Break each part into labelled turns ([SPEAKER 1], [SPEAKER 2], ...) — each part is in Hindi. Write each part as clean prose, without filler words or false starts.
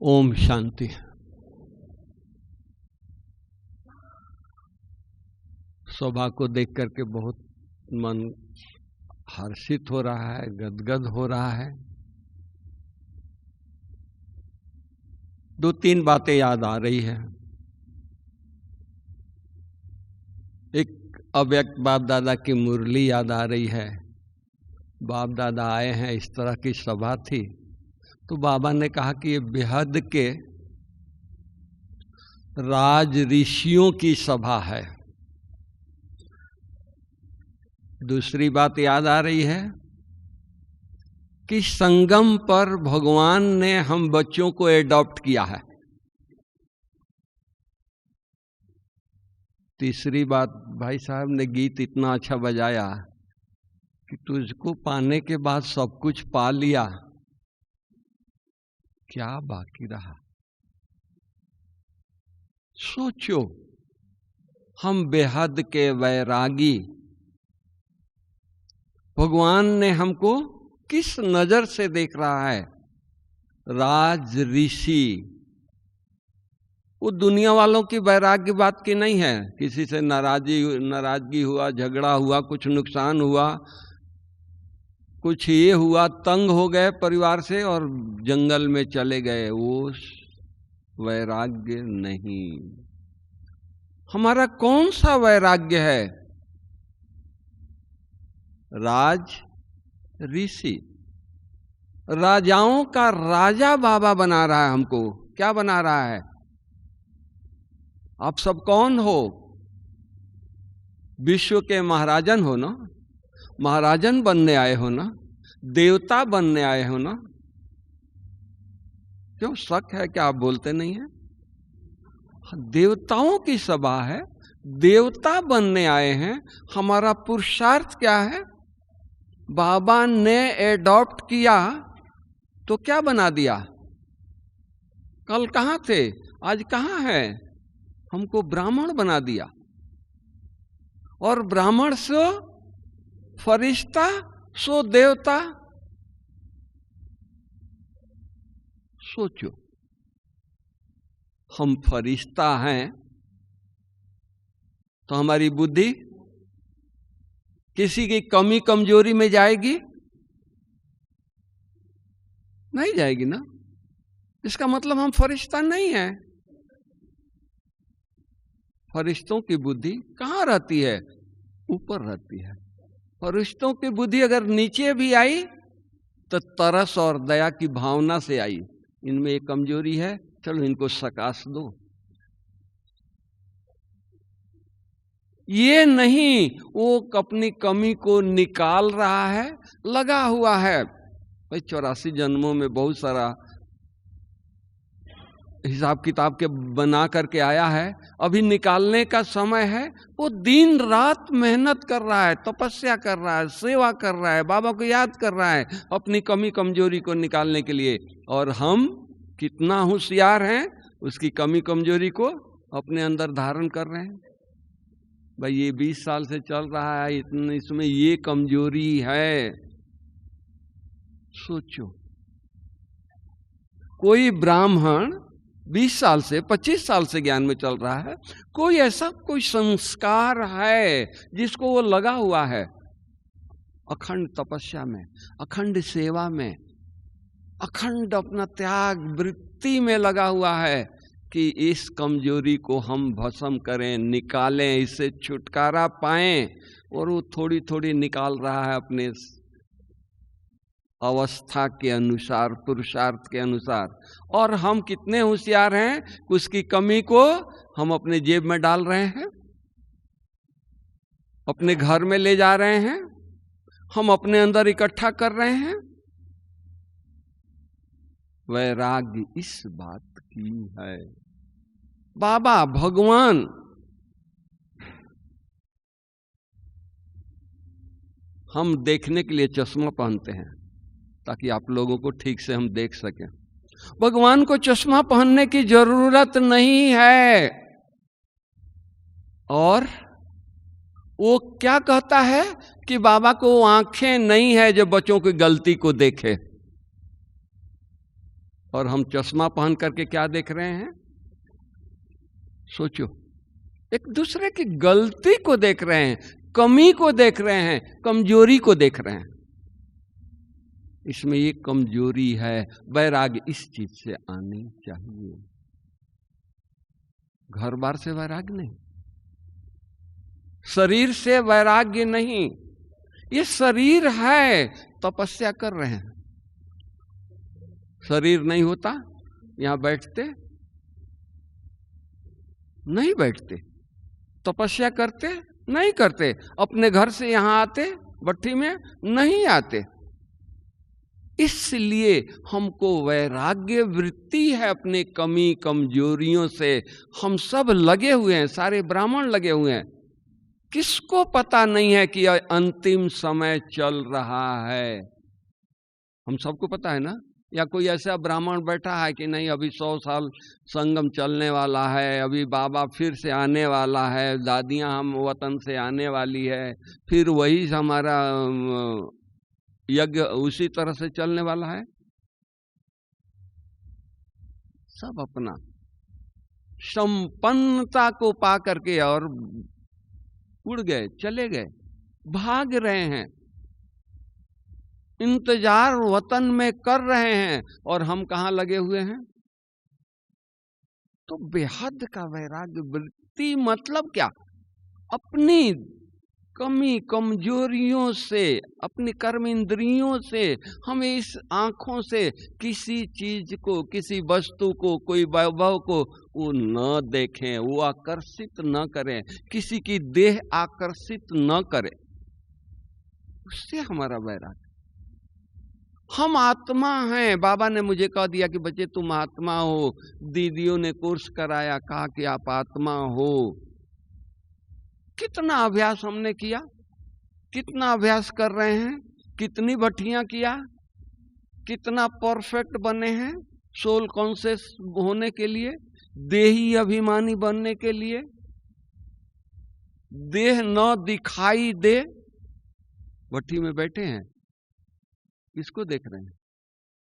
[SPEAKER 1] ओम शांति। शोभा को देख करके बहुत मन हर्षित हो रहा है, गदगद हो रहा है। दो तीन बातें याद आ रही है। एक अव्यक्त बाप दादा की मुरली याद आ रही है। बाप दादा आए हैं, इस तरह की सभा थी तो बाबा ने कहा कि ये बेहद के राज ऋषियों की सभा है। दूसरी बात याद आ रही है कि संगम पर भगवान ने हम बच्चों को एडॉप्ट किया है। तीसरी बात, भाई साहब ने गीत इतना अच्छा बजाया कि तुझको पाने के बाद सब कुछ पा लिया, क्या बाकी रहा। सोचो, हम बेहद के वैरागी, भगवान ने हमको किस नजर से देख रहा है। राज ऋषि, वो दुनिया वालों की वैराग्य बात की नहीं है। किसी से नाराजगी हुआ, झगड़ा हुआ, कुछ नुकसान हुआ, कुछ ये हुआ, तंग हो गए परिवार से और जंगल में चले गए, वो वैराग्य नहीं। हमारा कौन सा वैराग्य है? राज ऋषि, राजाओं का राजा बाबा बना रहा है हमको। क्या बना रहा है? आप सब कौन हो? विश्व के महाराजन हो ना, महाराजन बनने आए हो ना, देवता बनने आए हो ना। क्यों शक है? क्या आप बोलते नहीं है? देवताओं की सभा है, देवता बनने आए हैं। हमारा पुरुषार्थ क्या है? बाबा ने एडॉप्ट किया तो क्या बना दिया? कल कहाँ थे, आज कहाँ है? हमको ब्राह्मण बना दिया। और ब्राह्मण सो फरिश्ता, सो देवता। सोचो, हम फरिश्ता हैं तो हमारी बुद्धि किसी की कमी कमजोरी में जाएगी? नहीं जाएगी ना। इसका मतलब हम फरिश्ता नहीं है। फरिश्तों की बुद्धि कहाँ रहती है? ऊपर रहती है। फरिश्तों की बुद्धि अगर नीचे भी आई तो तरस और दया की भावना से आई। इनमें एक कमजोरी है, चलो इनको सकाश दो। ये नहीं, वो अपनी कमी को निकाल रहा है, लगा हुआ है। भाई 84 जन्मों में बहुत सारा हिसाब किताब के बना करके आया है। अभी निकालने का समय है। वो दिन रात मेहनत कर रहा है, तपस्या कर रहा है, सेवा कर रहा है, बाबा को याद कर रहा है अपनी कमी कमजोरी को निकालने के लिए। और हम कितना होशियार हैं, उसकी कमी कमजोरी को अपने अंदर धारण कर रहे हैं। भाई ये 20 साल से चल रहा है, इतने इसमें ये कमजोरी है। सोचो, कोई ब्राह्मण 20 साल से 25 साल से ज्ञान में चल रहा है, कोई ऐसा कोई संस्कार है जिसको वो लगा हुआ है अखंड तपस्या में, अखंड सेवा में, अखंड अपना त्याग वृत्ति में लगा हुआ है कि इस कमजोरी को हम भस्म करें, निकालें, इससे छुटकारा पाएं। और वो थोड़ी थोड़ी निकाल रहा है अपने अवस्था के अनुसार, पुरुषार्थ के अनुसार। और हम कितने होशियार हैं, उसकी कमी को हम अपने जेब में डाल रहे हैं, अपने घर में ले जा रहे हैं, हम अपने अंदर इकट्ठा कर रहे हैं। वैराग्य इस बात की है। बाबा भगवान हम देखने के लिए चश्मा पहनते हैं ताकि आप लोगों को ठीक से हम देख सकें। भगवान को चश्मा पहनने की जरूरत नहीं है। और वो क्या कहता है कि बाबा को आंखें नहीं है जो बच्चों की गलती को देखे। और हम चश्मा पहन करके क्या देख रहे हैं? सोचो, एक दूसरे की गलती को देख रहे हैं, कमी को देख रहे हैं, कमजोरी को देख रहे हैं। इसमें ये कमजोरी है, वैराग्य इस चीज से आनी चाहिए। घर बार से वैराग्य नहीं, शरीर से वैराग्य नहीं। ये शरीर है, तपस्या कर रहे हैं। शरीर नहीं होता यहां बैठते नहीं, बैठते तपस्या करते नहीं करते, अपने घर से यहां आते भट्ठी में नहीं आते। इसलिए हमको वैराग्य वृत्ति है अपने कमी कमजोरियों से। हम सब लगे हुए हैं, सारे ब्राह्मण लगे हुए हैं। किसको पता नहीं है कि अंतिम समय चल रहा है? हम सबको पता है ना? या कोई ऐसा ब्राह्मण बैठा है कि नहीं अभी 100 साल संगम चलने वाला है, अभी बाबा फिर से आने वाला है, दादियां हम वतन से आने वाली है, फिर वही हमारा यज्ञ उसी तरह से चलने वाला है? सब अपना संपन्नता को पा करके और उड़ गए, चले गए, भाग रहे हैं, इंतजार वतन में कर रहे हैं, और हम कहां लगे हुए हैं? तो बेहद का वैराग्य वृत्ति मतलब क्या? अपनी कमी कमजोरियों से, अपनी कर्म इंद्रियों से, हमें इस आंखों से किसी चीज को, किसी वस्तु को, कोई वैभव को वो न देखें, वो आकर्षित न करें, किसी की देह आकर्षित न करें। उससे हमारा वैराग्य। हम आत्मा हैं। बाबा ने मुझे कह दिया कि बच्चे तुम आत्मा हो। दीदियों ने कोर्स कराया, कहा कि आप आत्मा हो। कितना अभ्यास हमने किया, कितना अभ्यास कर रहे हैं, कितनी भट्टियां किया, कितना परफेक्ट बने हैं सोल कॉन्शियस होने के लिए, देही अभिमानी बनने के लिए। देह न दिखाई दे, भट्टी में बैठे हैं, किसको देख रहे हैं?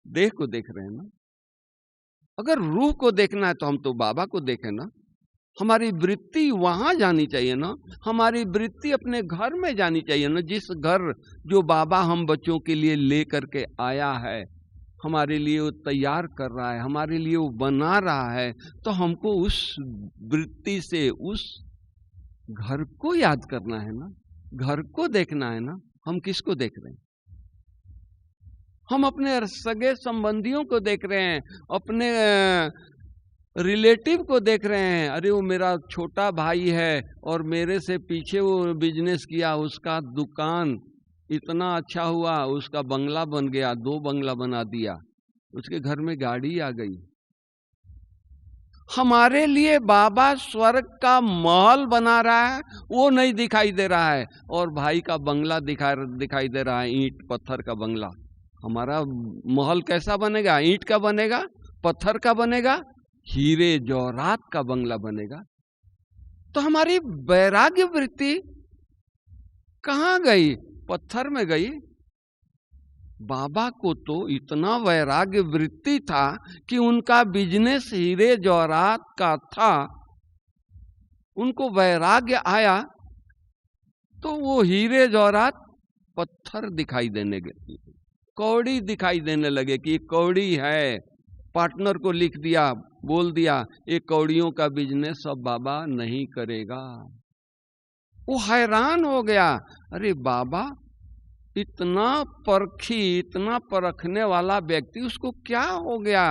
[SPEAKER 1] देह को देख रहे हैं ना। अगर रूह को देखना है तो हम तो बाबा को देखें ना। हमारी वृत्ति वहां जानी चाहिए ना, हमारी वृत्ति अपने घर में जानी चाहिए ना। जिस घर जो बाबा हम बच्चों के लिए ले करके आया है, हमारे लिए वो तैयार कर रहा है, हमारे लिए वो बना रहा है, तो हमको उस वृत्ति से उस घर को याद करना है ना, घर को देखना है ना। हम किसको देख रहे हैं? हम अपने सगे संबंधियों को देख रहे हैं, अपने रिलेटिव को देख रहे हैं। अरे वो मेरा छोटा भाई है और मेरे से पीछे वो बिजनेस किया, उसका दुकान इतना अच्छा हुआ, उसका बंगला बन गया, 2 बंगला बना दिया, उसके घर में गाड़ी आ गई। हमारे लिए बाबा स्वर्ग का महल बना रहा है, वो नहीं दिखाई दे रहा है, और भाई का बंगला दिखाई दे रहा है, ईंट पत्थर का बंगला। हमारा महल कैसा बनेगा? ईंट का बनेगा, पत्थर का बनेगा, हीरे जौहरात का बंगला बनेगा। तो हमारी वैराग्य वृत्ति कहां गई? पत्थर में गई। बाबा को तो इतना वैराग्य वृत्ति था कि उनका बिजनेस हीरे जौहरात का था। उनको वैराग्य आया तो वो हीरे जौहरात पत्थर दिखाई देने लगे, कौड़ी दिखाई देने लगे कि कौड़ी है। पार्टनर को लिख दिया, बोल दिया ये कौड़ियों का बिजनेस अब बाबा नहीं करेगा। वो हैरान हो गया, अरे बाबा इतना परखी, इतना परखने वाला व्यक्ति, उसको क्या हो गया?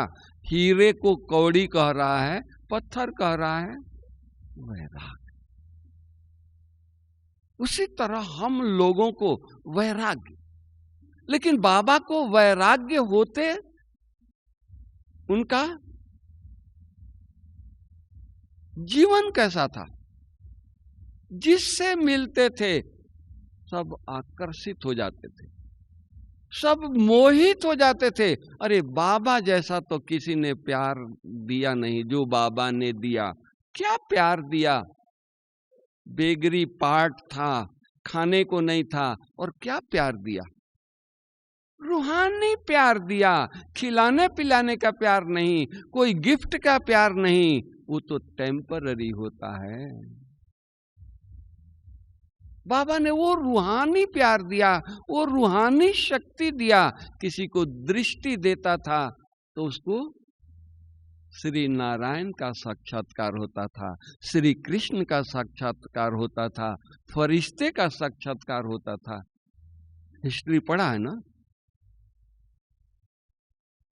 [SPEAKER 1] हीरे को कौड़ी कह रहा है, पत्थर कह रहा है। वैराग्य। उसी तरह हम लोगों को वैराग्य, लेकिन बाबा को वैराग्य होते उनका जीवन कैसा था? जिससे मिलते थे सब आकर्षित हो जाते थे, सब मोहित हो जाते थे। अरे बाबा जैसा तो किसी ने प्यार दिया नहीं जो बाबा ने दिया। क्या प्यार दिया? बेगरी पार्ट था, खाने को नहीं था, और क्या प्यार दिया। रूहानी प्यार दिया, खिलाने पिलाने का प्यार नहीं, कोई गिफ्ट का प्यार नहीं, वो तो टेम्पररी होता है। बाबा ने वो रूहानी प्यार दिया, वो रूहानी शक्ति दिया। किसी को दृष्टि देता था तो उसको श्री नारायण का साक्षात्कार होता था, श्री कृष्ण का साक्षात्कार होता था, फरिश्ते का साक्षात्कार होता था। हिस्ट्री पढ़ा है ना?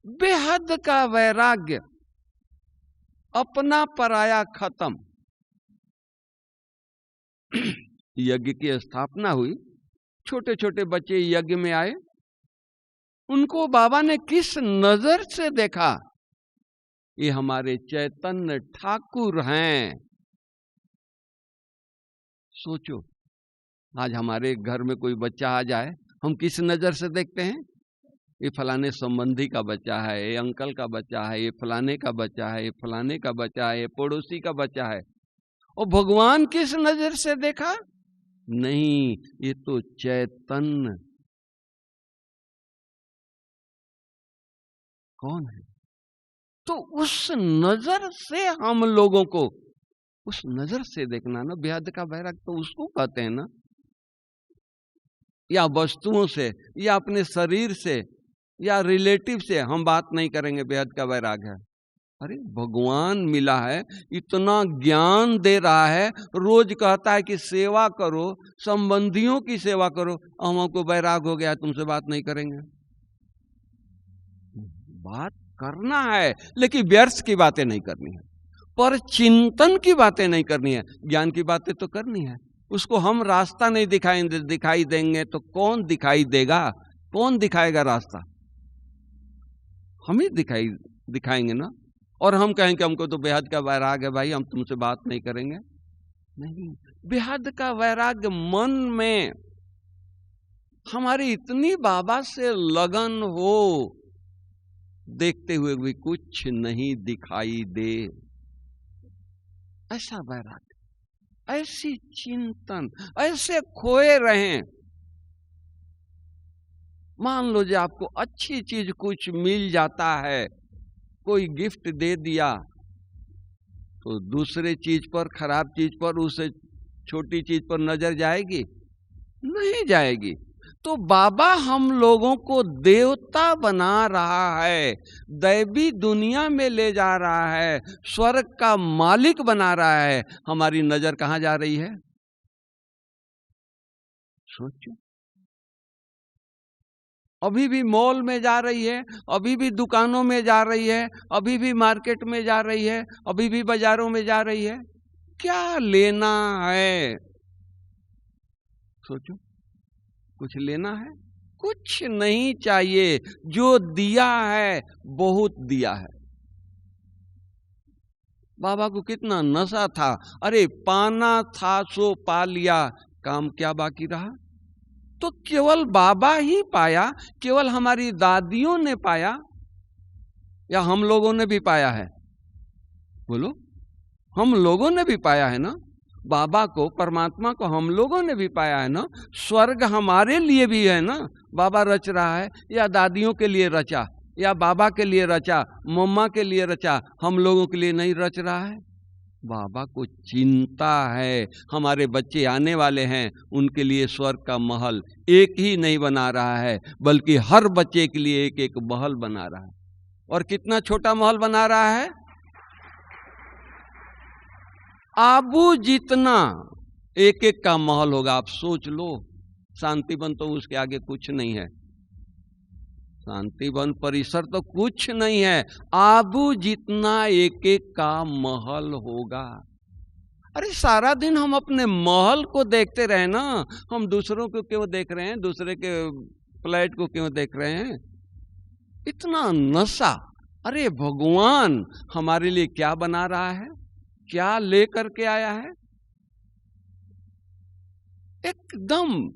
[SPEAKER 1] बेहद का वैराग्य, अपना पराया खत्म। यज्ञ की स्थापना हुई, छोटे छोटे बच्चे यज्ञ में आए, उनको बाबा ने किस नजर से देखा? ये हमारे चैतन्य ठाकुर हैं। सोचो, आज हमारे घर में कोई बच्चा आ जाए, हम किस नजर से देखते हैं? ये फलाने संबंधी का बच्चा है, ये अंकल का बच्चा है, ये फलाने का बच्चा है, ये फलाने का बच्चा है, ये पड़ोसी का बच्चा है। और भगवान किस नजर से देखा? नहीं, ये तो चैतन्य कौन है? तो उस नजर से हम लोगों को, उस नजर से देखना ना, बेहद का वैराग तो उसको कहते हैं ना। या वस्तुओं से, या अपने शरीर से, या रिलेटिव से हम बात नहीं करेंगे, बेहद का वैराग है। अरे भगवान मिला है, इतना ज्ञान दे रहा है, रोज कहता है कि सेवा करो, संबंधियों की सेवा करो, हमको वैराग हो गया, तुमसे बात नहीं करेंगे। बात करना है, लेकिन व्यर्थ की बातें नहीं करनी है, पर चिंतन की बातें नहीं करनी है, ज्ञान की बातें तो करनी है। उसको हम रास्ता नहीं दिखाई देंगे तो कौन दिखाई देगा? कौन दिखाएगा रास्ता? हम ही दिखाएंगे ना। और हम कहेंगे हमको तो बेहद का वैराग है भाई, हम तुमसे बात नहीं करेंगे। नहीं, बेहद का वैराग मन में हमारी इतनी बाबा से लगन हो, देखते हुए भी कुछ नहीं दिखाई दे, ऐसा वैराग, ऐसी चिंतन, ऐसे खोए रहें। मान लो जो आपको अच्छी चीज कुछ मिल जाता है, कोई गिफ्ट दे दिया, तो दूसरे चीज पर, खराब चीज पर, उससे छोटी चीज पर नजर जाएगी? नहीं जाएगी। तो बाबा हम लोगों को देवता बना रहा है, दैवी दुनिया में ले जा रहा है, स्वर्ग का मालिक बना रहा है। हमारी नजर कहां जा रही है? सोचो। अभी भी मॉल में जा रही है, अभी भी दुकानों में जा रही है, अभी भी मार्केट में जा रही है, अभी भी बाजारों में जा रही है। क्या लेना है? सोचो, कुछ लेना है? कुछ नहीं चाहिए। जो दिया है बहुत दिया है। बाबा को कितना नशा था, अरे पाना था सो पा लिया, काम क्या बाकी रहा? तो केवल बाबा ही पाया, केवल हमारी दादियों ने पाया, या हम लोगों ने भी पाया है? बोलो, हम लोगों ने भी पाया है ना? बाबा को, परमात्मा को हम लोगों ने भी पाया है ना? स्वर्ग हमारे लिए भी है ना? बाबा रच रहा है, या दादियों के लिए रचा, या बाबा के लिए रचा, मम्मा के लिए रचा, हम लोगों के लिए नहीं रच रहा है? बाबा को चिंता है, हमारे बच्चे आने वाले हैं, उनके लिए स्वर्ग का महल एक ही नहीं बना रहा है, बल्कि हर बच्चे के लिए एक एक महल बना रहा है। और कितना छोटा महल बना रहा है? आबू जितना एक एक का महल होगा। आप सोच लो, शांतिवन तो उसके आगे कुछ नहीं है, शांतिवन परिसर तो कुछ नहीं है, आबू जितना एक एक का महल होगा। अरे सारा दिन हम अपने महल को देखते रहे ना, हम दूसरों को क्यों देख रहे हैं? दूसरे के फ्लैट को क्यों देख रहे हैं? इतना नशा। अरे भगवान हमारे लिए क्या बना रहा है, क्या लेकर के आया है? एकदम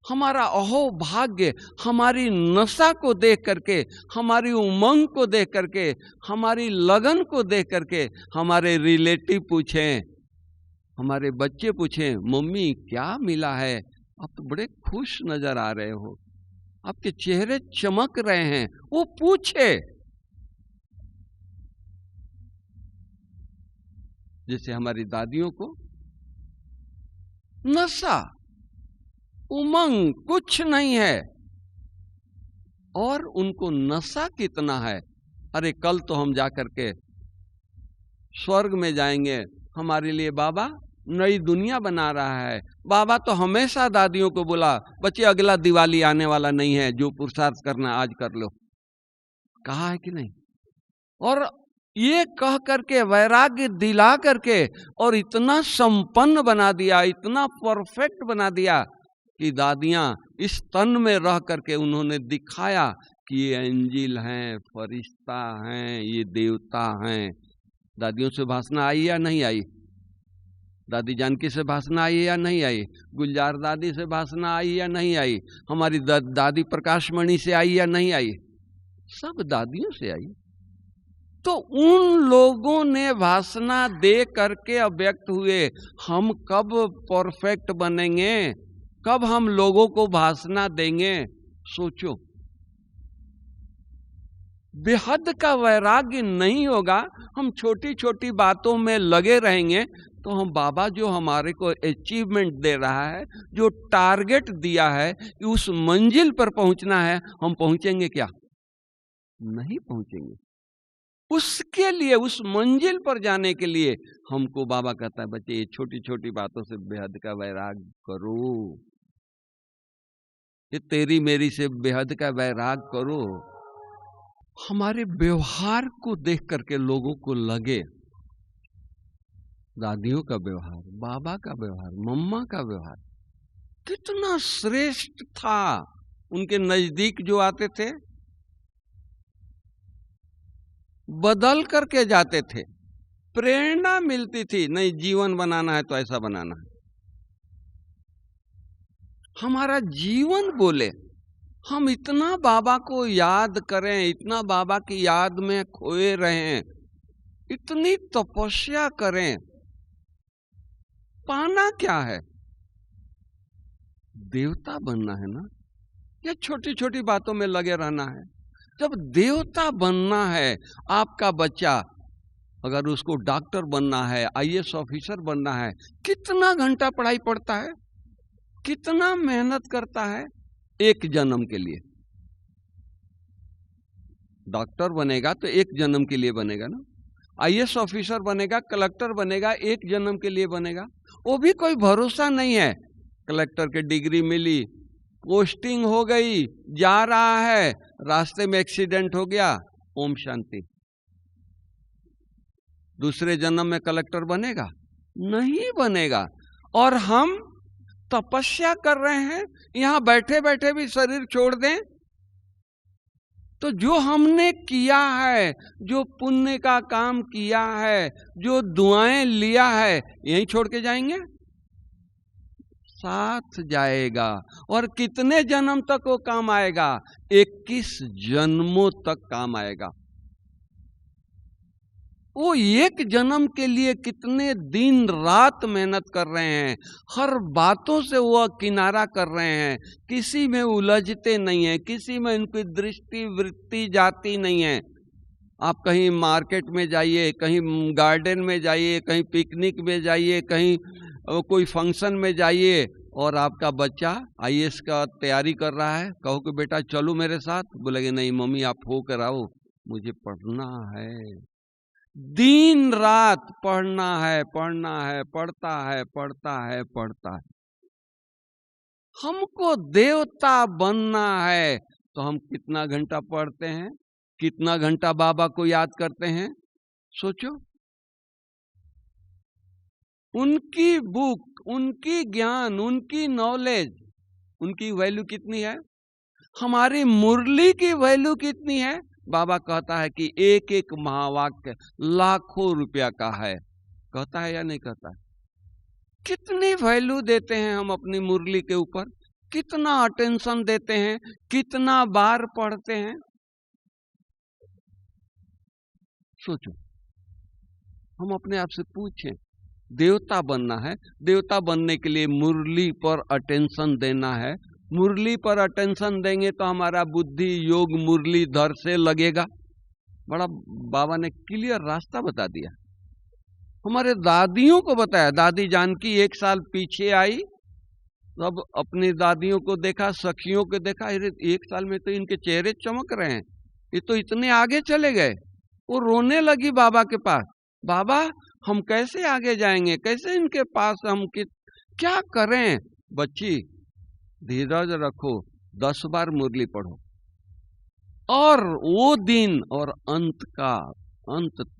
[SPEAKER 1] हमारा अहोभाग्य, हमारी नशा को देख करके, हमारी उमंग को देख करके, हमारी लगन को देख करके हमारे रिलेटिव पूछें, हमारे बच्चे पूछें, मम्मी क्या मिला है? आप तो बड़े खुश नजर आ रहे हो। आपके चेहरे चमक रहे हैं, वो पूछे। जैसे हमारी दादियों को नशा, उमंग कुछ नहीं है, और उनको नशा कितना है। अरे कल तो हम जाकर के स्वर्ग में जाएंगे, हमारे लिए बाबा नई दुनिया बना रहा है। बाबा तो हमेशा दादियों को बोला, बच्चे अगला दिवाली आने वाला नहीं है, जो पुरुषार्थ करना आज कर लो। कहा है कि नहीं? और ये कह करके, वैराग्य दिला करके, और इतना संपन्न बना दिया, इतना परफेक्ट बना दिया कि दादियां इस तन में रह करके उन्होंने दिखाया कि ये एंजिल हैं, फरिश्ता हैं, ये देवता हैं। दादियों से भाषणा आई या नहीं आई? दादी जानकी से भाषणा आई या नहीं आई? गुलजार दादी से भाषणा आई या नहीं आई? हमारी दादी प्रकाशमणि से आई या नहीं आई? सब दादियों से आई। तो उन लोगों ने भाषणा दे करके अव्यक्त हुए। हम कब परफेक्ट बनेंगे? कब हम लोगों को भाषणा देंगे? सोचो। बेहद का वैराग्य नहीं होगा, हम छोटी छोटी बातों में लगे रहेंगे, तो हम बाबा जो हमारे को अचीवमेंट दे रहा है, जो टारगेट दिया है कि उस मंजिल पर पहुंचना है, हम पहुंचेंगे क्या? नहीं पहुंचेंगे। उसके लिए, उस मंजिल पर जाने के लिए हमको बाबा कहता है, बच्चे ये छोटी छोटी बातों से बेहद का वैराग करो, ये तेरी मेरी से बेहद का वैराग करो। हमारे व्यवहार को देख करके लोगों को लगे, दादियों का व्यवहार, बाबा का व्यवहार, मम्मा का व्यवहार कितना श्रेष्ठ था। उनके नजदीक जो आते थे बदल करके जाते थे, प्रेरणा मिलती थी, नहीं जीवन बनाना है तो ऐसा बनाना है। हमारा जीवन बोले, हम इतना बाबा को याद करें, इतना बाबा की याद में खोए रहें, इतनी तपस्या करें, पाना क्या है? देवता बनना है ना, या छोटी छोटी बातों में लगे रहना है? जब देवता बनना है, आपका बच्चा अगर उसको डॉक्टर बनना है, आईएएस ऑफिसर बनना है, कितना घंटा पढ़ाई पढ़ता है, कितना मेहनत करता है एक जन्म के लिए। डॉक्टर बनेगा तो एक जन्म के लिए बनेगा ना, आईएएस ऑफिसर बनेगा, कलेक्टर बनेगा, एक जन्म के लिए बनेगा। वो भी कोई भरोसा नहीं है, कलेक्टर की डिग्री मिली, पोस्टिंग हो गई, जा रहा है, रास्ते में एक्सीडेंट हो गया, ओम शांति। दूसरे जन्म में कलेक्टर बनेगा? नहीं बनेगा। और हम तपस्या कर रहे हैं, यहां बैठे बैठे भी शरीर छोड़ दें तो जो हमने किया है, जो पुण्य का काम किया है, जो दुआएं लिया है, यहीं छोड़ के जाएंगे? साथ जाएगा। और कितने जन्म तक वो काम आएगा? 21 जन्मों तक काम आएगा। वो एक जन्म के लिए कितने दिन रात मेहनत कर रहे हैं, हर बातों से वो किनारा कर रहे हैं, किसी में उलझते नहीं है, किसी में उनकी दृष्टि वृत्ति जाती नहीं है। आप कहीं मार्केट में जाइए, कहीं गार्डन में जाइए, कहीं पिकनिक में जाइए, कहीं कोई फंक्शन में जाइए, और आपका बच्चा आईएएस का तैयारी कर रहा है, कहो कि बेटा चलो मेरे साथ, बोलेगे नहीं मम्मी आप हो कर आओ, मुझे पढ़ना है। दिन रात पढ़ना है, पढ़ना है, पढ़ता है, पढ़ता है, पढ़ता है। हमको देवता बनना है तो हम कितना घंटा पढ़ते हैं, कितना घंटा बाबा को याद करते हैं? सोचो। उनकी बुक, उनकी ज्ञान, उनकी नॉलेज, उनकी वैल्यू कितनी है? हमारी मुरली की वैल्यू कितनी है? बाबा कहता है कि एक एक महावाक्य लाखों रुपया का है। कहता है या नहीं कहता है? कितनी वैल्यू देते हैं हम अपनी मुरली के ऊपर, कितना अटेंशन देते हैं, कितना बार पढ़ते हैं? सोचो। हम अपने आप से पूछें, देवता बनना है, देवता बनने के लिए मुरली पर अटेंशन देना है, मुरली पर अटेंशन देंगे तो हमारा बुद्धि योग मुरलीधर से लगेगा। बड़ा बाबा ने क्लियर रास्ता बता दिया। हमारे दादियों को बताया। दादी जानकी 1 साल पीछे आई, तब अपनी दादियों को देखा, सखियों को देखा, अरे 1 साल में तो इनके चेहरे चमक रहे हैं, ये तो इतने आगे चले गए। वो रोने लगी बाबा के पास, बाबा हम कैसे आगे जाएंगे, कैसे इनके पास हम क्या करें। बच्ची धीरज रखो, 10 बार मुरली पढ़ो। और वो दिन और अंत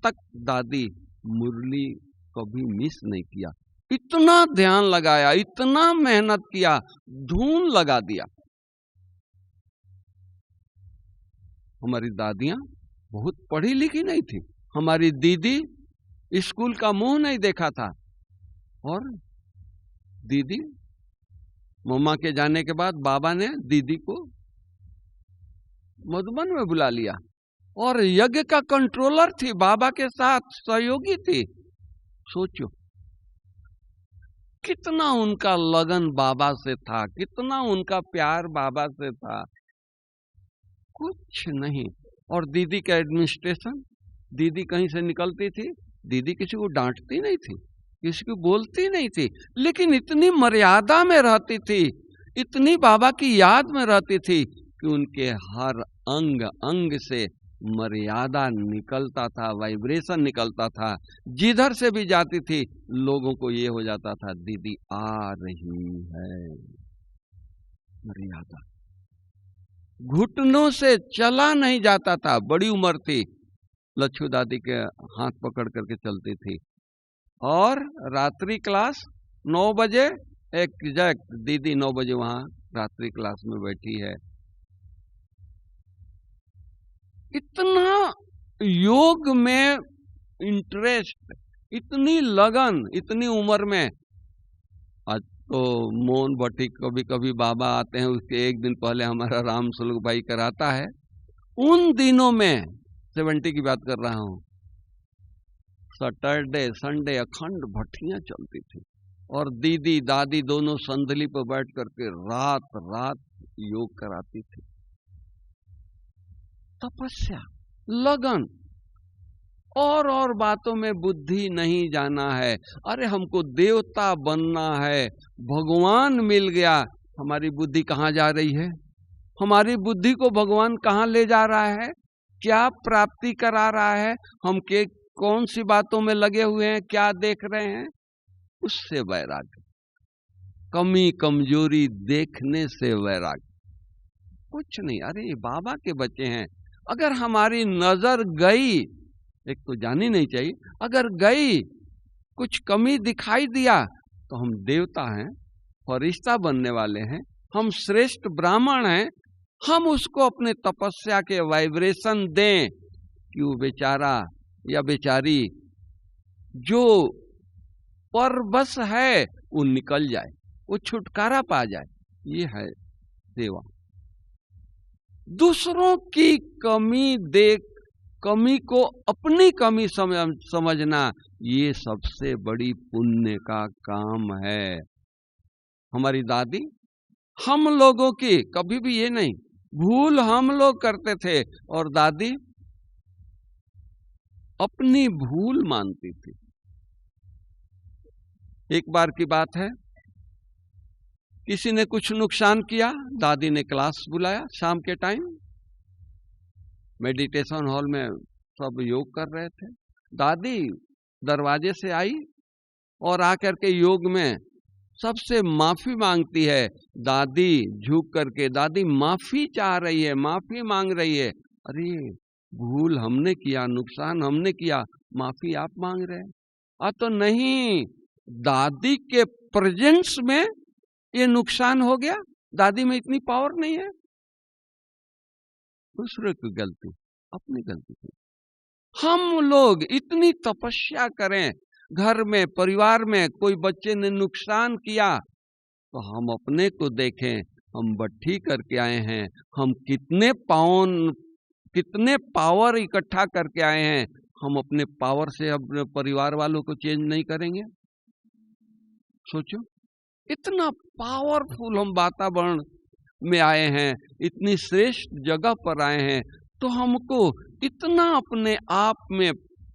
[SPEAKER 1] तक दादी मुरली कभी मिस नहीं किया। इतना ध्यान लगाया, इतना मेहनत किया, धून लगा दिया। हमारी दादियां बहुत पढ़ी लिखी नहीं थी। हमारी दीदी स्कूल का मुंह नहीं देखा था, और दीदी मम्मा के जाने के बाद बाबा ने दीदी को मधुबन में बुला लिया, और यज्ञ का कंट्रोलर थी, बाबा के साथ सहयोगी थी। सोचो कितना उनका लगन बाबा से था, कितना उनका प्यार बाबा से था, कुछ नहीं। और दीदी का एडमिनिस्ट्रेशन, दीदी कहीं से निकलती थी, दीदी किसी को डांटती नहीं थी, किसी को बोलती नहीं थी, लेकिन इतनी मर्यादा में रहती थी, इतनी बाबा की याद में रहती थी कि उनके हर अंग अंग से मर्यादा निकलता था, वाइब्रेशन निकलता था। जिधर से भी जाती थी लोगों को ये हो जाता था, दीदी आ रही है। मर्यादा, घुटनों से चला नहीं जाता था। बड़ी उम्र थी, लच्छू दादी के हाथ पकड़ करके चलती थी। और रात्रि क्लास 9 बजे एग्जैक्ट दीदी 9 बजे वहां रात्रि क्लास में बैठी है। इतना योग में इंटरेस्ट, इतनी लगन, इतनी उम्र में। आज तो मोहन भट्टी कभी कभी बाबा आते हैं, उसके 1 दिन पहले हमारा राम सुलग भाई कराता है। उन दिनों में 70 की बात कर रहा हूं, सैटरडे संडे अखंड भट्टियां चलती थी, और दीदी दादी दोनों संदली पर बैठ करके रात रात योग कराती थी। तपस्या, लगन, और बातों में बुद्धि नहीं जाना है। अरे हमको देवता बनना है, भगवान मिल गया। हमारी बुद्धि कहाँ जा रही है? हमारी बुद्धि को भगवान कहाँ ले जा रहा है? क्या प्राप्ति करा रहा है? हम के कौन सी बातों में लगे हुए हैं, क्या देख रहे हैं? उससे वैराग्य, कमी कमजोरी देखने से वैराग्य, कुछ नहीं। अरे ये बाबा के बच्चे हैं। अगर हमारी नजर गई, एक तो जानी नहीं चाहिए, अगर गई, कुछ कमी दिखाई दिया, तो हम देवता हैं, फरिश्ता बनने वाले हैं, हम श्रेष्ठ ब्राह्मण हैं। हम उसको अपने तपस्या के वाइब्रेशन दें कि वो बेचारा या बेचारी जो परवश है वो निकल जाए, वो छुटकारा पा जाए। ये है सेवा। दूसरों की कमी देख, कमी को अपनी कमी समझना, ये सबसे बड़ी पुण्य का काम है। हमारी दादी, हम लोगों की कभी भी ये नहीं, भूल हम लोग करते थे और दादी अपनी भूल मानती थी। एक बार की बात है, किसी ने कुछ नुकसान किया, दादी ने क्लास बुलाया शाम के टाइम। मेडिटेशन हॉल में सब योग कर रहे थे। दादी दरवाजे से आई और आकर के योग में सबसे माफी मांगती है। दादी झुक करके, दादी माफी चाह रही है, माफी मांग रही है। अरे भूल हमने किया, नुकसान हमने किया, माफी आप मांग रहे हैं? तो नहीं, दादी के प्रेजेंस में ये नुकसान हो गया। दादी में इतनी पावर नहीं है। दूसरे की गलती, अपनी गलती थी। हम लोग इतनी तपस्या करें, घर में परिवार में कोई बच्चे ने नुकसान किया तो हम अपने को देखें, हम भट्टी करके आए हैं, हम कितने पावर इकट्ठा करके आए हैं। हम अपने पावर से अपने परिवार वालों को चेंज नहीं करेंगे? सोचो, इतना पावरफुल हम वातावरण में आए हैं, इतनी श्रेष्ठ जगह पर आए हैं, तो हमको इतना अपने आप में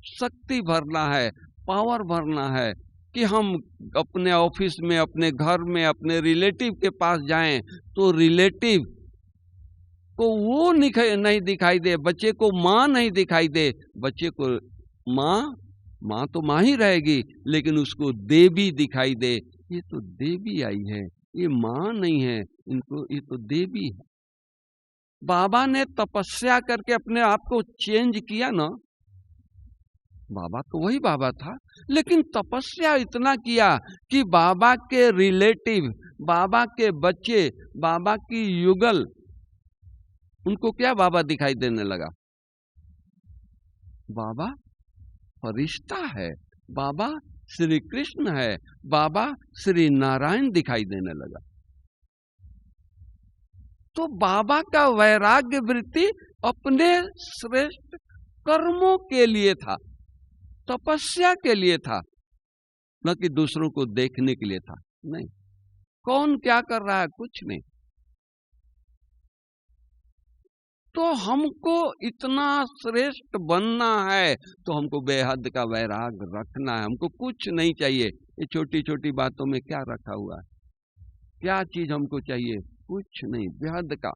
[SPEAKER 1] शक्ति भरना है, पावर भरना है कि हम अपने ऑफिस में, अपने घर में, अपने रिलेटिव के पास जाएं तो रिलेटिव को वो नहीं दिखाई दे, बच्चे को माँ नहीं दिखाई दे, बच्चे को माँ तो माँ ही रहेगी, लेकिन उसको देवी दिखाई दे। ये तो देवी आई है, ये माँ नहीं है, इनको ये तो देवी है। बाबा ने तपस्या करके अपने आप को चेंज किया ना, बाबा तो वही बाबा था, लेकिन तपस्या इतना किया कि बाबा के रिलेटिव, बाबा के बच्चे, बाबा की युगल, उनको क्या बाबा दिखाई देने लगा? बाबा फरिश्ता है, बाबा श्री कृष्ण है, बाबा श्री नारायण दिखाई देने लगा। तो बाबा का वैराग्य वृत्ति अपने श्रेष्ठ कर्मों के लिए था, तपस्या के लिए था, न कि दूसरों को देखने के लिए था। नहीं, कौन क्या कर रहा है, कुछ नहीं। तो हमको इतना श्रेष्ठ बनना है तो हमको बेहद का वैराग रखना है, हमको कुछ नहीं चाहिए। ये छोटी छोटी बातों में क्या रखा हुआ है, क्या चीज हमको चाहिए? कुछ नहीं, बेहद का।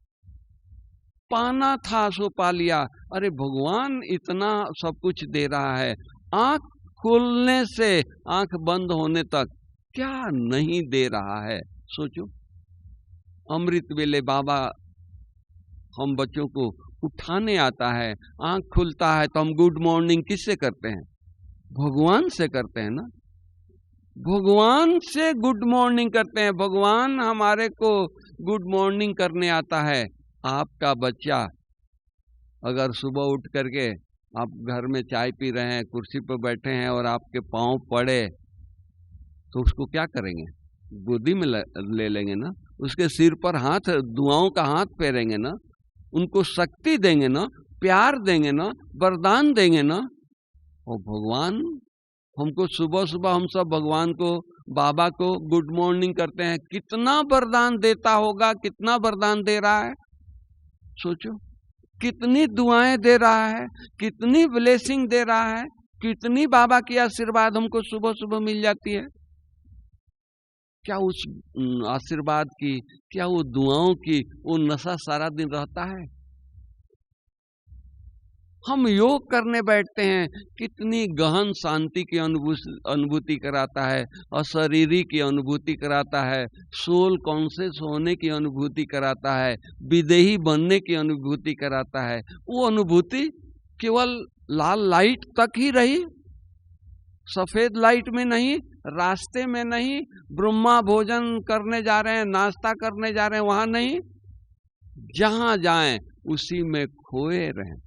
[SPEAKER 1] पाना था सो पा लिया। अरे भगवान इतना सब कुछ दे रहा है, आंख खुलने से आंख बंद होने तक क्या नहीं दे रहा है। सोचो, अमृत वेले बाबा हम बच्चों को उठाने आता है, आंख खुलता है तो हम गुड मॉर्निंग किससे करते हैं? भगवान से करते हैं ना, भगवान से गुड मॉर्निंग करते हैं। भगवान हमारे को गुड मॉर्निंग करने आता है। आपका बच्चा अगर सुबह उठ करके आप घर में चाय पी रहे हैं, कुर्सी पर बैठे हैं और आपके पांव पड़े तो उसको क्या करेंगे? गोदी में ले लेंगे ना, उसके सिर पर हाथ, दुआओं का हाथ फेरेंगे ना, उनको शक्ति देंगे ना, प्यार देंगे ना, वरदान देंगे ना। और भगवान हमको सुबह सुबह हम सब भगवान को, बाबा को गुड मॉर्निंग करते हैं, कितना वरदान देता होगा, कितना वरदान दे रहा है। सोचो, कितनी दुआएं दे रहा है, कितनी ब्लेसिंग दे रहा है, कितनी बाबा की आशीर्वाद हमको सुबह सुबह मिल जाती है। क्या उस आशीर्वाद की, क्या वो दुआओं की वो नशा सारा दिन रहता है? हम योग करने बैठते हैं, कितनी गहन शांति की अनुभूति कराता है, अशरीरी की अनुभूति कराता है, सोल कॉन्शियस होने की अनुभूति कराता है, विदेही बनने की अनुभूति कराता है। वो अनुभूति केवल लाल लाइट तक ही रही, सफेद लाइट में नहीं, रास्ते में नहीं, ब्रह्मा भोजन करने जा रहे हैं, नाश्ता करने जा रहे हैं, वहां नहीं, जहां जाएं उसी में खोए रहें।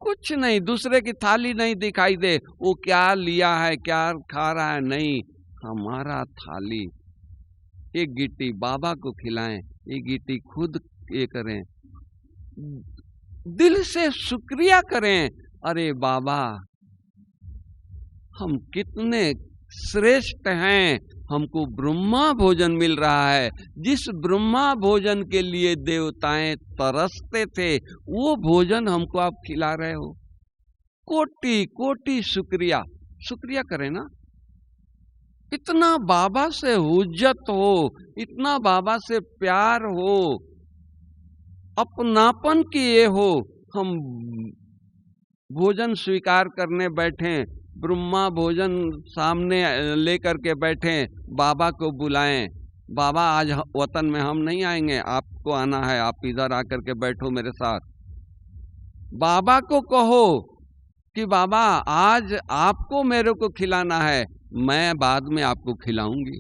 [SPEAKER 1] कुछ नहीं, दूसरे की थाली नहीं दिखाई दे, वो क्या लिया है, क्या खा रहा है, नहीं, हमारा थाली। एक गिट्टी बाबा को खिलाएं, एक गिट्टी खुद ये करें, दिल से शुक्रिया करें। अरे बाबा, हम कितने श्रेष्ठ हैं, हमको ब्रह्मा भोजन मिल रहा है। जिस ब्रह्मा भोजन के लिए देवताएं तरसते थे, वो भोजन हमको आप खिला रहे हो। कोटि कोटि शुक्रिया, शुक्रिया करें ना। इतना बाबा से हुज्जत हो, इतना बाबा से प्यार हो, अपनापन की ये हो, हम भोजन स्वीकार करने बैठे, ब्रह्मा भोजन सामने लेकर के बैठे, बाबा को बुलाएं, बाबा आज वतन में हम नहीं आएंगे, आपको आना है, आप इधर आकर के बैठो मेरे साथ। बाबा को कहो कि बाबा आज आपको मेरे को खिलाना है, मैं बाद में आपको खिलाऊंगी।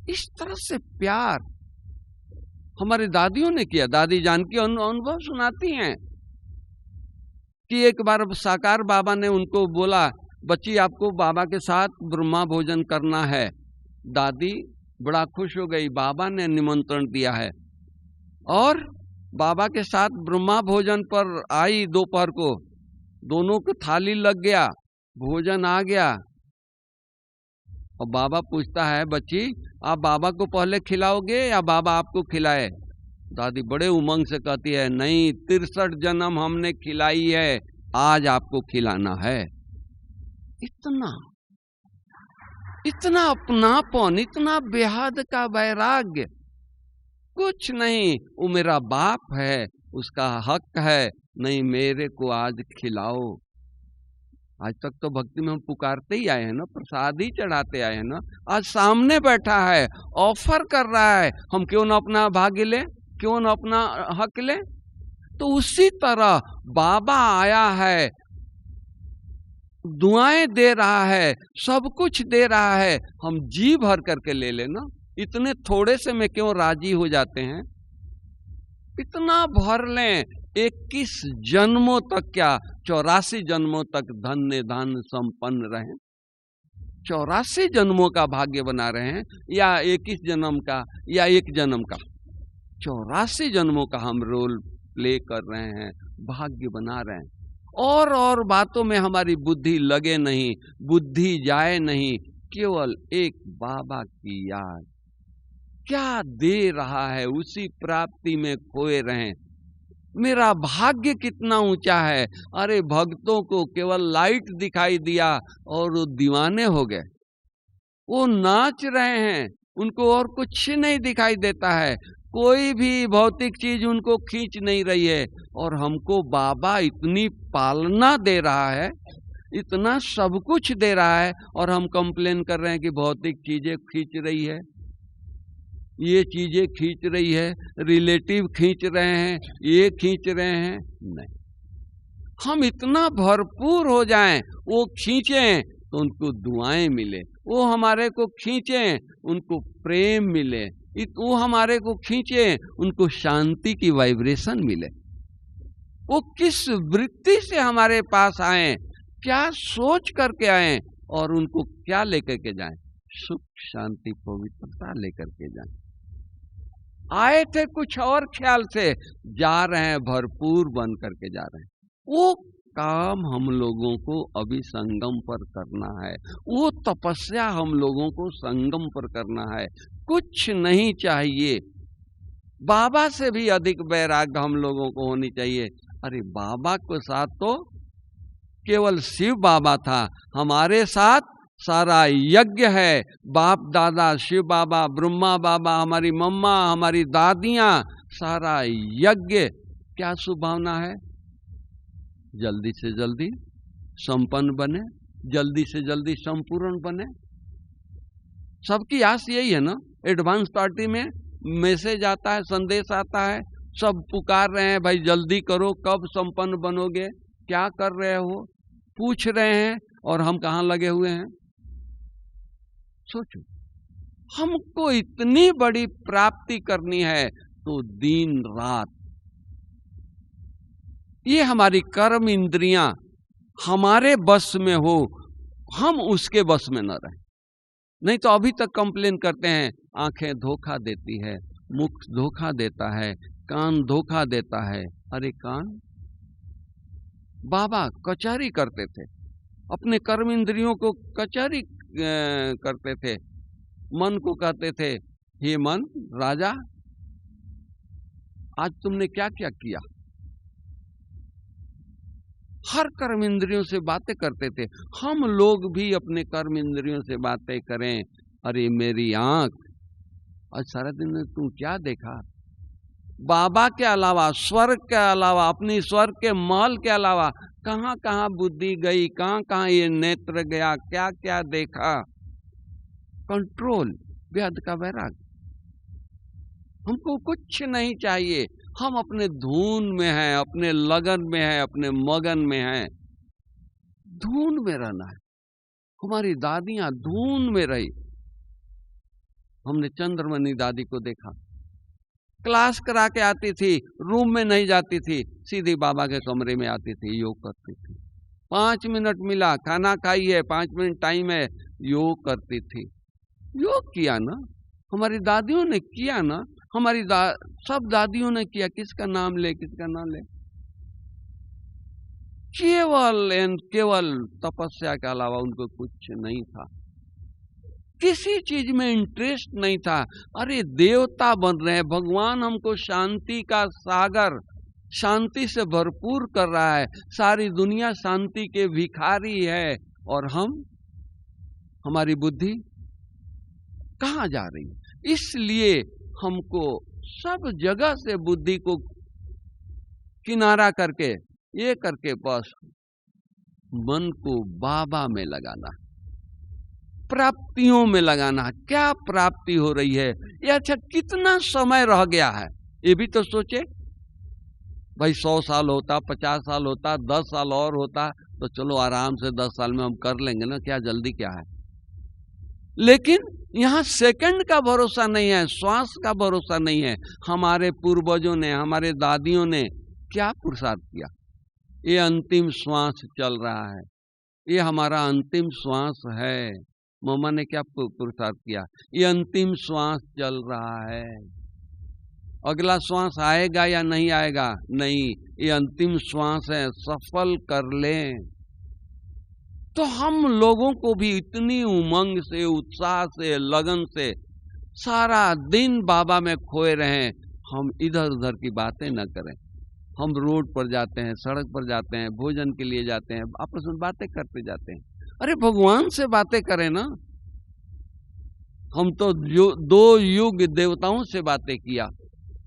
[SPEAKER 1] इस तरह से प्यार हमारी दादियों ने किया। दादी जानकी अनुभव सुनाती हैं कि एक बार साकार बाबा ने उनको बोला, बच्ची आपको बाबा के साथ ब्रह्मा भोजन करना है। दादी बड़ा खुश हो गई, बाबा ने निमंत्रण दिया है, और बाबा के साथ ब्रह्मा भोजन पर आई। दोपहर को दोनों को थाली लग गया, भोजन आ गया, और बाबा पूछता है, बच्ची आप बाबा को पहले खिलाओगे या बाबा आपको खिलाए? दादी बड़े उमंग से कहती है, नहीं, 63 जन्म हमने खिलाई है, आज आपको खिलाना है। इतना इतना अपनापन, इतना बेहद का वैराग्य। कुछ नहीं, वो मेरा बाप है, उसका हक है, नहीं मेरे को आज खिलाओ। आज तक तो भक्ति में हम पुकारते ही आए हैं ना, प्रसाद ही चढ़ाते आए हैं ना। आज सामने बैठा है, ऑफर कर रहा है, हम क्यों ना अपना भाग्य ले, क्यों ना अपना हक ले। तो उसी तरह बाबा आया है, दुआएं दे रहा है, सब कुछ दे रहा है, हम जी भर करके ले लेना। इतने थोड़े से में क्यों राजी हो जाते हैं? इतना भर लें। 21 जन्मों तक, क्या 84 जन्मों तक धन्य धन संपन्न रहें। 84 जन्मों का भाग्य बना रहे हैं, या 21 जन्म का, या 1 जन्म का? 84 जन्मों का हम रोल प्ले कर रहे हैं, भाग्य बना रहे हैं। और बातों में हमारी बुद्धि लगे नहीं, बुद्धि जाए नहीं, केवल एक बाबा की याद। क्या दे रहा है उसी प्राप्ति में खोए रहें। मेरा भाग्य कितना ऊंचा है। अरे भक्तों को केवल लाइट दिखाई दिया और वो दीवाने हो गए, वो नाच रहे हैं, उनको और कुछ नहीं दिखाई देता है, कोई भी भौतिक चीज उनको खींच नहीं रही है। और हमको बाबा इतनी पालना दे रहा है, इतना सब कुछ दे रहा है, और हम कंप्लेन कर रहे हैं कि भौतिक चीजें खींच रही है, ये चीजें खींच रही है, रिलेटिव खींच रहे हैं, ये खींच रहे हैं। नहीं, हम इतना भरपूर हो जाएं, वो खींचें तो उनको दुआएं मिले, वो हमारे को खींचें उनको प्रेम मिले, वो हमारे को खींचे उनको शांति की वाइब्रेशन मिले। वो किस वृत्ति से हमारे पास आए, क्या सोच करके आए, और उनको क्या लेकर के जाएं? सुख, शांति, पवित्रता लेकर के जाएं। आए थे कुछ और ख्याल से, जा रहे हैं भरपूर बन करके जा रहे हैं। वो काम हम लोगों को अभी संगम पर करना है, वो तपस्या हम लोगों को संगम पर करना है। कुछ नहीं चाहिए, बाबा से भी अधिक वैराग्य हम लोगों को होनी चाहिए। अरे बाबा के साथ तो केवल शिव बाबा था, हमारे साथ सारा यज्ञ है। बाप दादा शिव बाबा, ब्रह्मा बाबा, हमारी मम्मा, हमारी दादियां, सारा यज्ञ। क्या शुभ भावना है? जल्दी से जल्दी संपन्न बने, जल्दी से जल्दी संपूर्ण बने। सबकी आस यही है ना। एडवांस पार्टी में मैसेज आता है, संदेश आता है, सब पुकार रहे हैं, भाई जल्दी करो, कब संपन्न बनोगे, क्या कर रहे हो, पूछ रहे हैं, और हम कहाँ लगे हुए हैं। सोचो, हमको इतनी बड़ी प्राप्ति करनी है तो दिन रात ये हमारी कर्म इंद्रियां हमारे बस में हो, हम उसके बस में न रहें। नहीं तो अभी तक कंप्लेन करते हैं, आंखें धोखा देती है, मुख धोखा देता है, कान धोखा देता है। अरे कान, बाबा कचहरी करते थे, अपने कर्म इंद्रियों को कचहरी करते थे। मन को कहते थे, हे मन राजा, आज तुमने क्या क्या किया। हर कर्म इंद्रियों से बातें करते थे। हम लोग भी अपने कर्म इंद्रियों से बातें करें। अरे मेरी आंख, आज सारा दिन में तू क्या देखा? बाबा के अलावा, स्वर्ग के अलावा, अपनी स्वर्ग के महल के अलावा कहाँ कहाँ बुद्धि गई, कहाँ कहाँ ये नेत्र गया, क्या क्या देखा। कंट्रोल, बेहद का वैराग। हमको कुछ नहीं चाहिए, हम अपने धुन में हैं, अपने लगन में हैं, अपने मगन में हैं। धुन में रहना है। हमारी दादियां धुन में रही। हमने चंद्रमणि दादी को देखा, क्लास करा के आती थी, रूम में नहीं जाती थी, सीधी बाबा के कमरे में आती थी, योग करती थी। 5 मिनट मिला, खाना खाई है, 5 मिनट टाइम है, योग करती थी। योग किया ना, हमारी दादियों ने किया ना, हमारी सब दादियों ने किया। किसका नाम ले, किसका नाम ले। केवल एंड केवल तपस्या के अलावा उनको कुछ नहीं था। किसी चीज में इंटरेस्ट नहीं था। अरे देवता बन रहे हैं, भगवान हमको शांति का सागर, शांति से भरपूर कर रहा है, सारी दुनिया शांति के भिखारी है, और हमारी बुद्धि कहाँ जा रही है? इसलिए हमको सब जगह से बुद्धि को किनारा करके, ये करके बस मन को बाबा में लगाना, प्राप्तियों में लगाना। क्या प्राप्ति हो रही है ये? अच्छा, कितना समय रह गया है ये भी तो सोचे भाई। 100 साल होता, 50 साल होता, 10 साल और होता तो चलो आराम से 10 साल में हम कर लेंगे ना, क्या जल्दी क्या है। लेकिन यहाँ सेकंड का भरोसा नहीं है, श्वास का भरोसा नहीं है। हमारे पूर्वजों ने, हमारे दादियों ने क्या पुरुषार्थ किया। ये अंतिम श्वास चल रहा है, ये हमारा अंतिम श्वास है। मम्मा ने क्या पुरुषार्थ किया, ये अंतिम श्वास चल रहा है। अगला श्वास आएगा या नहीं आएगा, नहीं, ये अंतिम श्वास है, सफल कर लें। तो हम लोगों को भी इतनी उमंग से, उत्साह से, लगन से सारा दिन बाबा में खोए रहें, हम इधर उधर की बातें न करें। हम रोड पर जाते हैं, सड़क पर जाते हैं, भोजन के लिए जाते हैं, आपस में बातें करते जाते हैं। अरे भगवान से बातें करें ना। हम तो 2 युग देवताओं से बातें किया,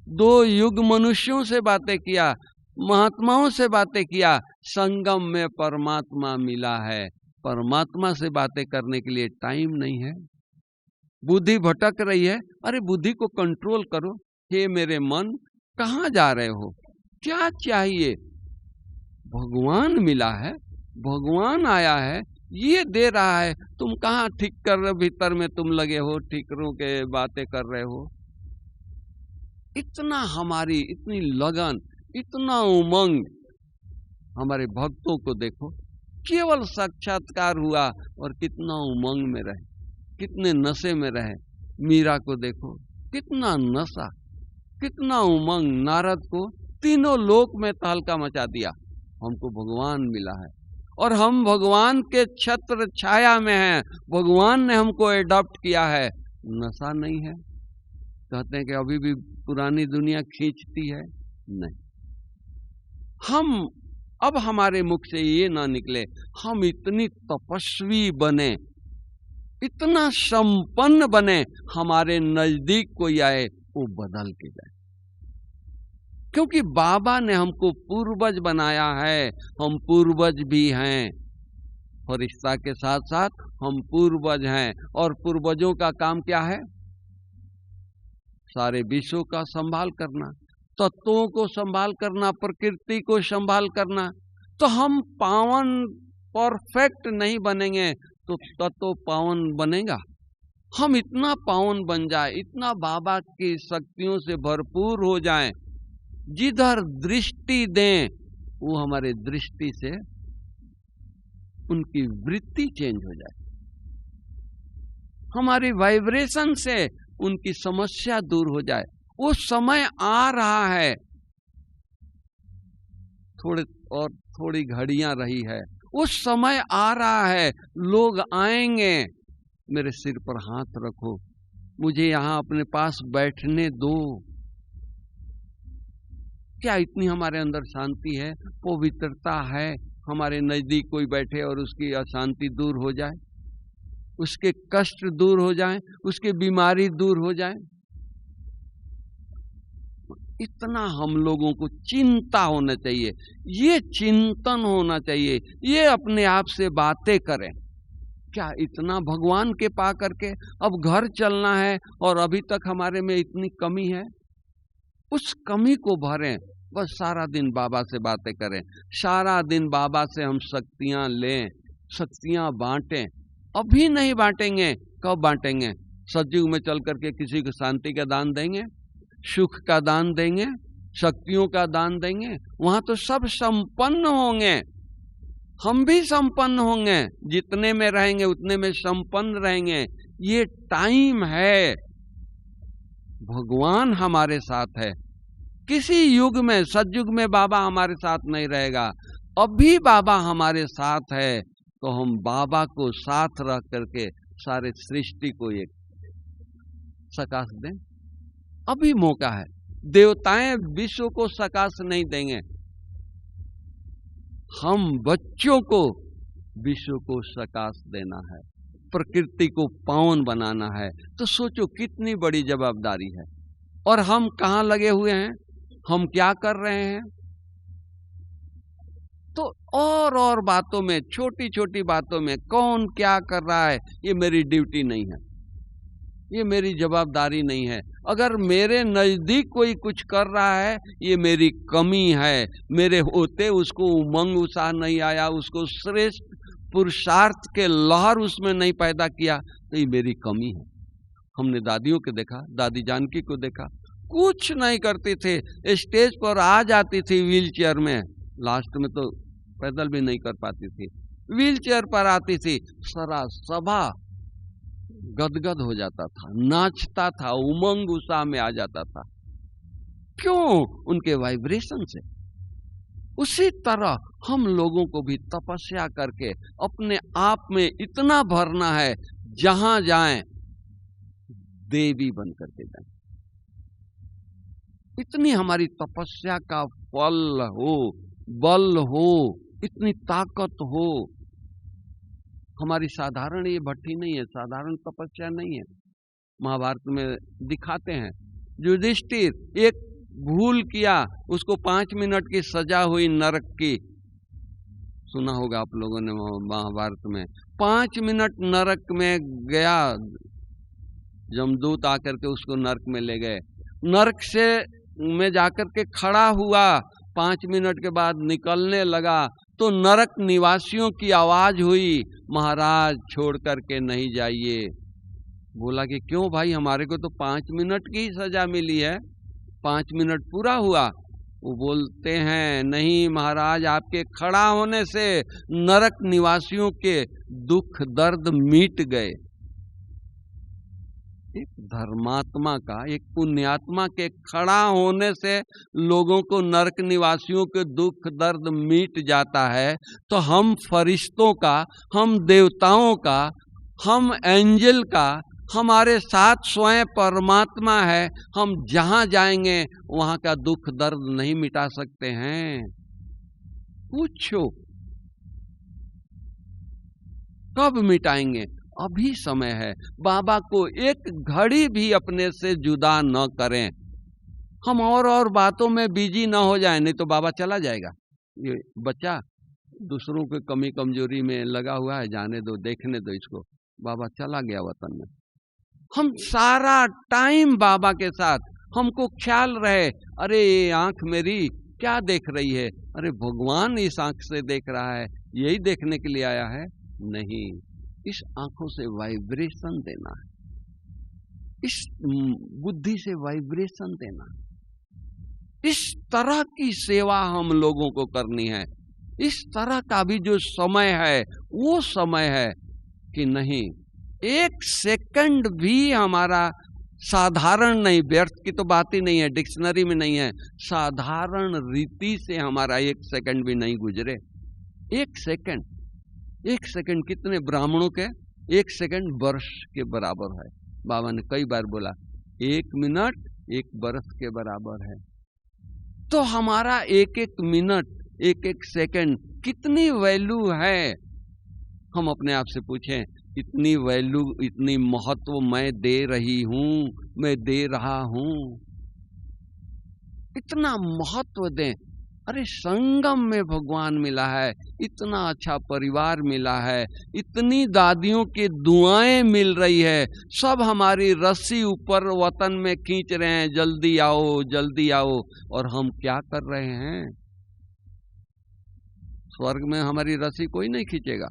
[SPEAKER 1] 2 युग मनुष्यों से बातें किया, महात्माओं से बातें किया, संगम में परमात्मा मिला है। परमात्मा से बातें करने के लिए टाइम नहीं है। बुद्धि भटक रही है, अरे बुद्धि को कंट्रोल करो। हे मेरे मन, कहाँ जा रहे हो, क्या चाहिए? भगवान मिला है, भगवान आया है, ये दे रहा है। तुम कहाँ ठीक कर रहे हो, भीतर में तुम लगे हो, ठीकरों के बातें कर रहे हो। इतना हमारी इतनी लगन, इतना उमंग। हमारे भक्तों को देखो, केवल साक्षात्कार हुआ और कितना उमंग में रहे, कितने नशे में रहे। मीरा को देखो, कितना नशा, कितना उमंग। नारद को तीनों लोक में तहलका मचा दिया। हमको भगवान मिला है और हम भगवान के छत्र छाया में हैं। भगवान ने हमको एडॉप्ट किया है। नशा नहीं है। कहते हैं कि अभी भी पुरानी दुनिया खींचती है, नहीं। हम अब हमारे मुख से ये ना निकले हम इतनी तपस्वी बने, इतना संपन्न बने, हमारे नजदीक कोई आए वो बदल के जाए। क्योंकि बाबा ने हमको पूर्वज बनाया है, हम पूर्वज भी हैं। फरिश्ता के साथ साथ हम पूर्वज हैं। और पूर्वजों का काम क्या है? सारे विश्व का संभाल करना, तत्वों को संभाल करना, प्रकृति को संभाल करना। तो हम पावन परफेक्ट नहीं बनेंगे तो तत्व पावन बनेगा। हम इतना पावन बन जाए, इतना बाबा की शक्तियों से भरपूर हो जाएं, जिधर दृष्टि दें वो हमारे दृष्टि से उनकी वृत्ति चेंज हो जाए, हमारी वाइब्रेशन से उनकी समस्या दूर हो जाए। वो समय आ रहा है, थोड़ी घड़ियां रही है, उस समय आ रहा है। लोग आएंगे। मेरे सिर पर हाथ रखो, मुझे यहाँ अपने पास बैठने दो। क्या इतनी हमारे अंदर शांति है, पवित्रता है? हमारे नजदीक कोई बैठे और उसकी अशांति दूर हो जाए, उसके कष्ट दूर हो जाए, उसकी बीमारी दूर हो जाए। इतना हम लोगों को चिंता होना चाहिए, ये चिंतन होना चाहिए, ये अपने आप से बातें करें। क्या इतना भगवान के पा करके अब घर चलना है और अभी तक हमारे में इतनी कमी है, उस कमी को भरें। बस सारा दिन बाबा से बातें करें, सारा दिन बाबा से हम शक्तियां लें, शक्तियां बांटें। अभी नहीं बांटेंगे, कब बांटेंगे? सतयुग में चल करके किसी को शांति का दान देंगे, सुख का दान देंगे, शक्तियों का दान देंगे, वहां तो सब संपन्न होंगे, हम भी संपन्न होंगे। जितने में रहेंगे उतने में संपन्न रहेंगे। ये टाइम है, भगवान हमारे साथ है। किसी युग में, सतयुग में बाबा हमारे साथ नहीं रहेगा, अभी बाबा हमारे साथ है। तो हम बाबा को साथ रख करके सारे सृष्टि को एक सकाश दें। अभी मौका है। देवताएं विश्व को सकाश नहीं देंगे, हम बच्चों को विश्व को सकाश देना है, प्रकृति को पावन बनाना है। तो सोचो कितनी बड़ी जवाबदारी है। और हम कहाँ लगे हुए हैं, हम क्या कर रहे हैं? तो और बातों में, छोटी छोटी बातों में कौन क्या कर रहा है, ये मेरी ड्यूटी नहीं है, ये मेरी जवाबदारी नहीं है। अगर मेरे नजदीक कोई कुछ कर रहा है, ये मेरी कमी है। मेरे होते उसको उमंग उत्साह नहीं आया, उसको श्रेष्ठ पुरुषार्थ के लहर उसमें नहीं पैदा किया, तो ये मेरी कमी है। हमने दादियों को देखा, दादी जानकी को देखा, कुछ नहीं करते थे, स्टेज पर आ जाती थी व्हील चेयर में, लास्ट में तो पैदल भी नहीं कर पाती थी, व्हील चेयर पर आती थी, सारा सभा गदगद हो जाता था, नाचता था, उमंग उत्साह में आ जाता था। क्यों? उनके वाइब्रेशन से। उसी तरह हम लोगों को भी तपस्या करके अपने आप में इतना भरना है, जहां जाएं देवी बन करके जाएं। इतनी हमारी तपस्या का फल हो, बल हो, इतनी ताकत हो। हमारी साधारण ये भट्टी नहीं है, साधारण तपस्या नहीं है। महाभारत में दिखाते हैं, युधिष्ठिर एक भूल किया, उसको 5 मिनट की सजा हुई नरक की। सुना होगा आप लोगों ने महाभारत में। 5 मिनट नरक में गया, यमदूत आकर के उसको नरक में ले गए। नरक से में जाकर के खड़ा हुआ, 5 मिनट के बाद निकलने लगा, तो नरक निवासियों की आवाज हुई, महाराज छोड़ करके नहीं जाइए। बोला कि क्यों भाई, हमारे को तो 5 मिनट की सजा मिली है, 5 मिनट पूरा हुआ। वो बोलते हैं नहीं महाराज, आपके खड़ा होने से नरक निवासियों के दुख दर्द मिट गए। एक धर्मात्मा का, एक पुण्यात्मा के खड़ा होने से लोगों को, नरक निवासियों के दुख दर्द मिट जाता है। तो हम फरिश्तों का, हम देवताओं का, हम एंजल का, हमारे साथ स्वयं परमात्मा है, हम जहां जाएंगे वहां का दुख दर्द नहीं मिटा सकते हैं? पूछो कब मिटाएंगे? अभी समय है। बाबा को एक घड़ी भी अपने से जुदा न करें। हम और बातों में बिजी न हो जाएं, नहीं तो बाबा चला जाएगा। ये बच्चा दूसरों के कमी कमजोरी में लगा हुआ है, जाने दो, देखने दो इसको, बाबा चला गया वतन में। हम सारा टाइम बाबा के साथ, हमको ख्याल रहे, अरे ये आंख मेरी क्या देख रही है, अरे भगवान इस आंख से देख रहा है, यही देखने के लिए आया है? नहीं, इस आंखों से वाइब्रेशन देना है, इस बुद्धि से वाइब्रेशन देना है। इस तरह की सेवा हम लोगों को करनी है। इस तरह का भी जो समय है, वो समय है कि नहीं, 1 सेकंड भी हमारा साधारण नहीं, व्यर्थ की तो बात ही नहीं है, डिक्शनरी में नहीं है, साधारण रीति से हमारा 1 सेकंड भी नहीं गुजरे। 1 सेकंड, 1 सेकंड कितने ब्राह्मणों के 1 सेकंड वर्ष के बराबर है। बाबा ने कई बार बोला 1 मिनट 1 वर्ष के बराबर है। तो हमारा 1-1 मिनट, 1-1 सेकंड कितनी वैल्यू है? हम अपने आप से पूछें, इतनी वैल्यू, इतनी महत्व मैं दे रही हूं, मैं दे रहा हूं? इतना महत्व दें। अरे संगम में भगवान मिला है, इतना अच्छा परिवार मिला है, इतनी दादियों की दुआएं मिल रही है, सब हमारी रस्सी ऊपर वतन में खींच रहे हैं, जल्दी आओ जल्दी आओ। और हम क्या कर रहे हैं? स्वर्ग में हमारी रस्सी कोई नहीं खींचेगा,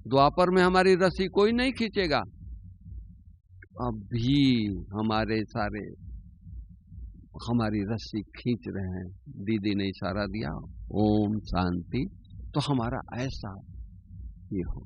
[SPEAKER 1] द्वापर में हमारी रस्सी कोई नहीं खींचेगा। अभी हमारे सारे हमारी रस्सी खींच रहे हैं। दीदी ने इशारा दिया, ओम शांति। तो हमारा ऐसा ये हो।